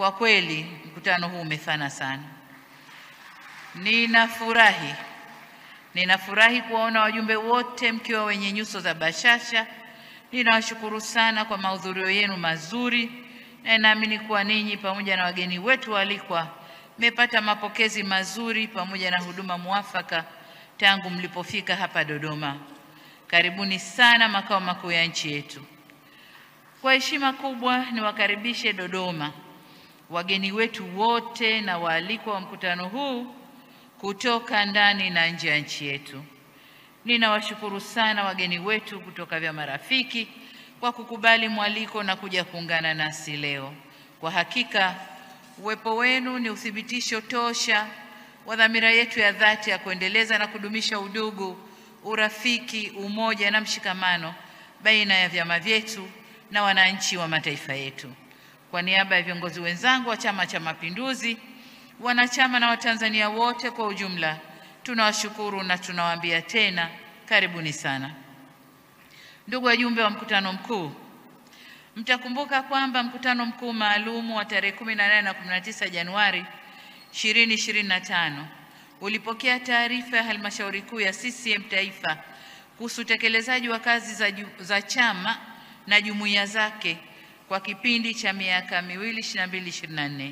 Kwa kweli mkutano huu umefana sana. Ninafurahi kuwaona wajumbe wote mkiwa wenye nyuso za bashasha. Ninawashukuru sana kwa mahudhurio yenu mazuri, na naamini kuwa ninyi pamoja na wageni wetu waalikwa mmepata mapokezi mazuri pamoja na huduma muafaka tangu mlipofika hapa Dodoma. Karibuni sana makao makuu ya nchi yetu. Kwa heshima kubwa niwakaribishe Dodoma wageni wetu wote na waalikwa wa mkutano huu kutoka ndani na nje ya nchi yetu. Ninawashukuru sana wageni wetu kutoka vyama rafiki kwa kukubali mwaliko na kuja kuungana nasi leo. Kwa hakika uwepo wenu ni uthibitisho tosha wa dhamira yetu ya dhati ya kuendeleza na kudumisha udugu, urafiki, umoja na mshikamano baina ya vyama vyetu na wananchi wa mataifa yetu. Kwa niaba ya viongozi wenzangu wa Chama cha Mapinduzi, wanachama na Watanzania wote kwa ujumla, tunawashukuru na tunawaambia tena karibuni sana. Ndugu wajumbe wa mkutano mkuu, mtakumbuka kwamba mkutano mkuu maalum wa tarehe 18 na 19 Januari 2025 ulipokea taarifa ya halmashauri kuu ya CCM Taifa kuhusu utekelezaji wa kazi za chama na jumuiya zake kwa kipindi cha miaka miwili 22-24.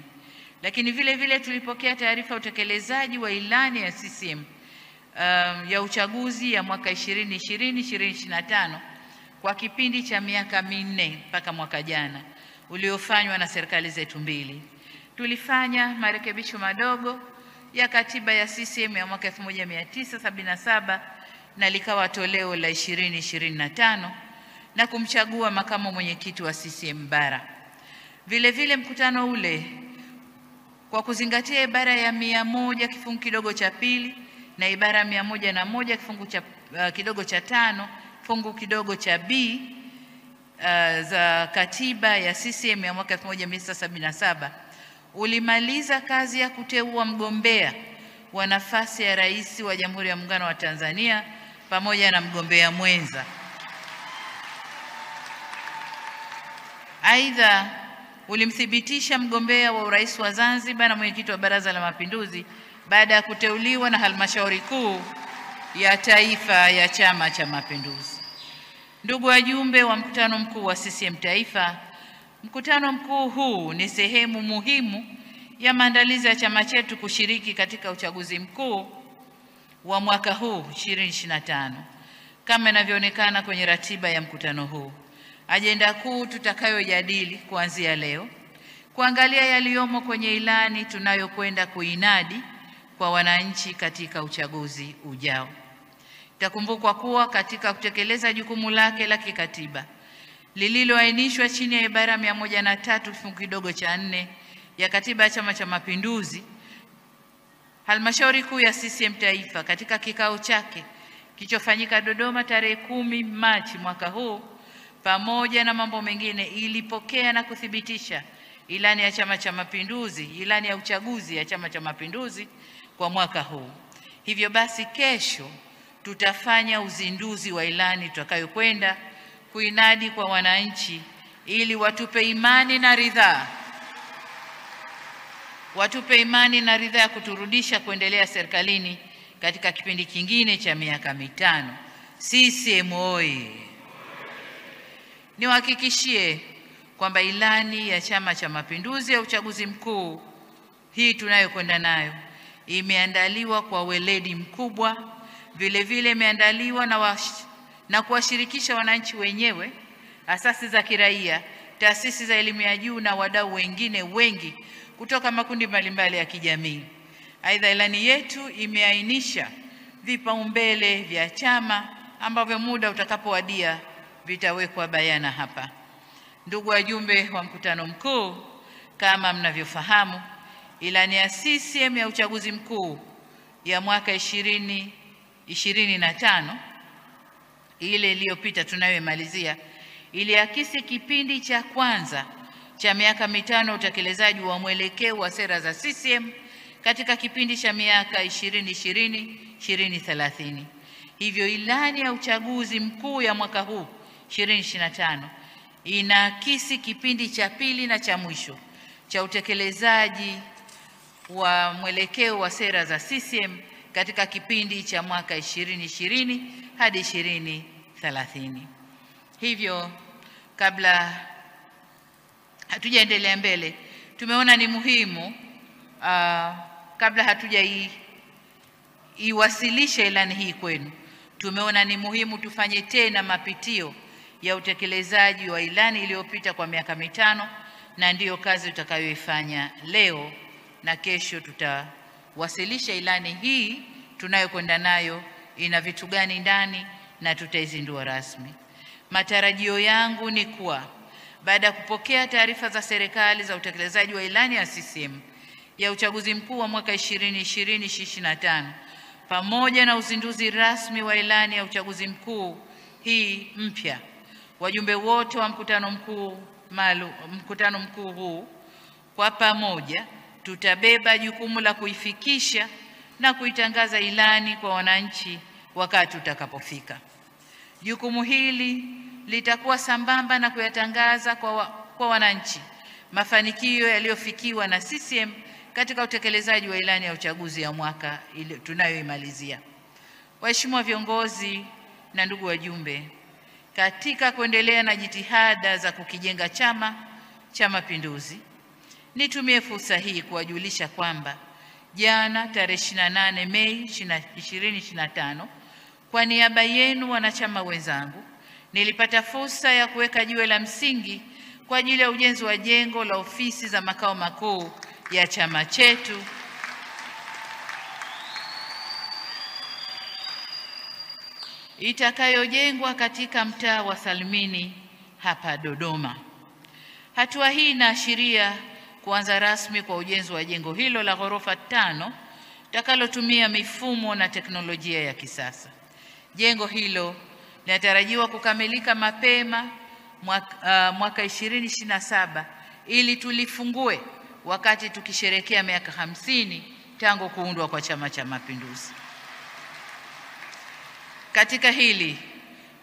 Lakini vile vile tulipokea taarifa ya utekelezaji wa ilani ya CCM ya uchaguzi ya mwaka 2020-2025 kwa kipindi cha miaka minne mpaka mwaka jana uliofanywa na serikali zetu mbili. Tulifanya marekebisho madogo ya katiba ya CCM ya mwaka 1977 na likawa toleo la 2025 na kumchagua makamu mwenyekiti wa CCM Bara. Vile vile mkutano ule kwa kuzingatia ibara ya 100 kifungu kidogo cha pili na ibara ya 101 kifungu kidogo cha 5 kifungu kidogo cha B za katiba ya CCM ya mwaka 1977 ulimaliza kazi ya kuteua mgombea wa nafasi ya rais wa Jamhuri ya Muungano wa Tanzania pamoja na mgombea mwenza. Aidha, ulimthibitisha mgombea wa urais wa Zanzibar na mwenyekiti wa Baraza la Mapinduzi baada ya kuteuliwa na halmashauri kuu ya taifa ya Chama cha Mapinduzi. Ndugu wajumbe wa mkutano mkuu wa CCM Taifa, mkutano mkuu huu ni sehemu muhimu ya maandalizi ya chama chetu kushiriki katika uchaguzi mkuu wa mwaka huu 2025. Kama inavyoonekana kwenye ratiba ya mkutano huu, ajenda kuu tutakayojadili kuanzia leo, kuangalia yaliyomo kwenye ilani tunayokwenda kuinadi kwa wananchi katika uchaguzi ujao. Itakumbukwa kuwa katika kutekeleza jukumu lake la kikatiba lililoainishwa chini ya ibara 103 kifungu kidogo cha 4 ya katiba ya Chama cha Mapinduzi, halmashauri kuu ya CCM Taifa katika kikao chake kilichofanyika Dodoma tarehe 10 Machi mwaka huu, pamoja na mambo mengine, ilipokea na kuthibitisha ilani ya Chama cha Mapinduzi, ilani ya uchaguzi ya Chama cha Mapinduzi kwa mwaka huu. Hivyo basi kesho tutafanya uzinduzi wa ilani tutakayokwenda kuinadi kwa wananchi ili watupe imani na ridhaa ya kuturudisha kuendelea serikalini katika kipindi kingine cha miaka mitano. CCM oyee! Niwahakikishie kwamba ilani ya Chama cha Mapinduzi ya uchaguzi mkuu hii tunayokwenda nayo imeandaliwa kwa weledi mkubwa. Vile vile imeandaliwa na kuwashirikisha wananchi wenyewe, asasi za kiraia, taasisi za elimu ya juu na wadau wengine wengi kutoka makundi mbalimbali ya kijamii. Aidha, ilani yetu imeainisha vipaumbele vya chama ambavyo muda utakapowadia vitawekwa bayana hapa. Ndugu wajumbe wa mkutano mkuu, kama mnavyofahamu, ilani ya CCM ya uchaguzi mkuu ya mwaka 2025 ile iliyopita tunayomalizia iliakisi kipindi cha kwanza cha miaka mitano utekelezaji wa mwelekeo wa sera za CCM katika kipindi cha miaka 2020-2030. Hivyo ilani ya uchaguzi mkuu ya mwaka huu 2025 inaakisi kipindi cha pili na cha mwisho cha utekelezaji wa mwelekeo wa sera za CCM katika kipindi cha mwaka 2020 hadi 2030. Hivyo, kabla hatujaendelea mbele, tumeona ni muhimu kabla hatujaiwasilisha ilani hii kwenu, tumeona ni muhimu tufanye tena mapitio ya utekelezaji wa ilani iliyopita kwa miaka mitano, na ndiyo kazi tutakayoifanya leo, na kesho tutawasilisha ilani hii tunayokwenda nayo ina vitu gani ndani, na tutaizindua rasmi. Matarajio yangu ni kuwa baada ya kupokea taarifa za serikali za utekelezaji wa ilani ya CCM ya uchaguzi mkuu wa mwaka 2020-2025 pamoja na uzinduzi rasmi wa ilani ya uchaguzi mkuu hii mpya, wajumbe wote wa mkutano mkuu huu kwa pamoja tutabeba jukumu la kuifikisha na kuitangaza ilani kwa wananchi wakati utakapofika. Jukumu hili litakuwa sambamba na kuyatangaza kwa wananchi mafanikio yaliyofikiwa na CCM katika utekelezaji wa ilani ya uchaguzi ya mwaka tunayoimalizia. Waheshimiwa viongozi na ndugu wajumbe, katika kuendelea na jitihada za kukijenga Chama cha Mapinduzi, nitumie fursa hii kuwajulisha kwamba jana tarehe 28 Mei 2025, kwa niaba yenu wanachama wenzangu, nilipata fursa ya kuweka jiwe la msingi kwa ajili ya ujenzi wa jengo la ofisi za makao makuu ya chama chetu itakayojengwa katika mtaa wa Salimini hapa Dodoma. Hatua hii inaashiria kuanza rasmi kwa ujenzi wa jengo hilo la ghorofa 5 litakalotumia mifumo na teknolojia ya kisasa. Jengo hilo linatarajiwa kukamilika mapema mwaka 2027 ili tulifungue wakati tukisherehekea miaka 50 tangu kuundwa kwa Chama cha Mapinduzi. Katika hili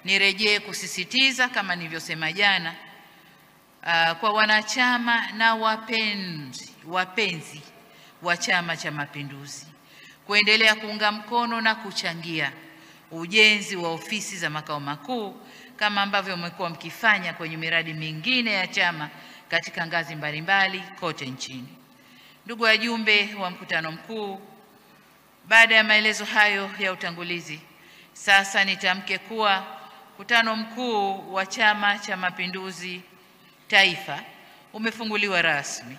nirejee kusisitiza kama nilivyosema jana kwa wanachama na wapenzi wa Chama cha Mapinduzi kuendelea kuunga mkono na kuchangia ujenzi wa ofisi za makao makuu kama ambavyo mmekuwa mkifanya kwenye miradi mingine ya chama katika ngazi mbalimbali kote nchini. Ndugu wajumbe wa mkutano mkuu, baada ya maelezo hayo ya utangulizi, sasa nitamke kuwa mkutano mkuu wa Chama cha Mapinduzi Taifa umefunguliwa rasmi.